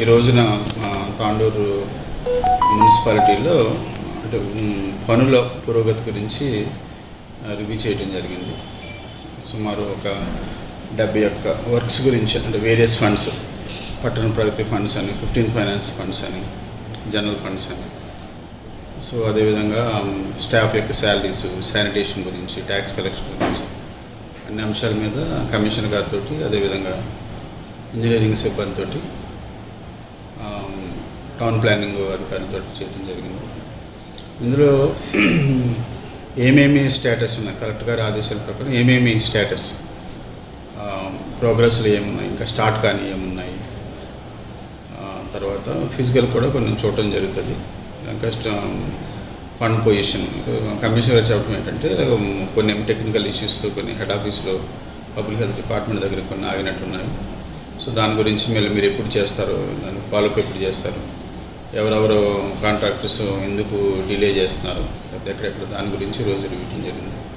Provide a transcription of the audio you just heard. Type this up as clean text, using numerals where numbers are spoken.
ఈ రోజున తాండూరు మున్సిపాలిటీలో అంటే పనుల పురోగతి గురించి రివ్యూ చేయడం జరిగింది. సుమారు ఒక 71 వర్క్స్ గురించి అంటే వేరియస్ ఫండ్స్, పట్టణ ప్రగతి ఫండ్స్ అని, 15th ఫైనాన్స్ ఫండ్స్ అని, జనరల్ ఫండ్స్ అని, సో అదేవిధంగా స్టాఫ్ యొక్క శాలరీస్, శానిటేషన్ గురించి, ట్యాక్స్ కలెక్షన్ గురించి అన్ని అంశాల మీద కమిషనర్ గారితో, అదేవిధంగా ఇంజనీరింగ్ సిబ్బందితో, టౌన్ ప్లానింగ్ అధికారులతో చేయడం జరిగింది. ఇందులో ఏమేమి స్టేటస్ ఉన్నాయి, కలెక్టర్ గారి ఆదేశాల ప్రకారం ఏమేమి స్టేటస్, ప్రోగ్రెస్లు ఏమున్నాయి, ఇంకా స్టార్ట్ కానీ ఏమున్నాయి, తర్వాత ఫిజికల్ కూడా కొంచెం చూడటం జరుగుతుంది. ఇంకా ఫండ్ పొజిషన్ కమిషనర్ గారు చెప్పడం ఏంటంటే కొన్ని టెక్నికల్ ఇష్యూస్తో కొన్ని హెడ్ ఆఫీస్లో పబ్లిక్ హెల్త్ డిపార్ట్మెంట్ దగ్గర కొన్ని ఆగినట్టున్నాయి. సో దాని గురించి మీరు ఎప్పుడు చేస్తారు, దాన్ని ఫాలోఅప్ ఎప్పుడు చేస్తారు, ఎవరెవరు కాంట్రాక్టర్స్ ఎందుకు డిలే చేస్తున్నారు, లేకపోతే ఎక్కడెక్కడ, దాని గురించి రోజు రివ్యూ జరిగింది.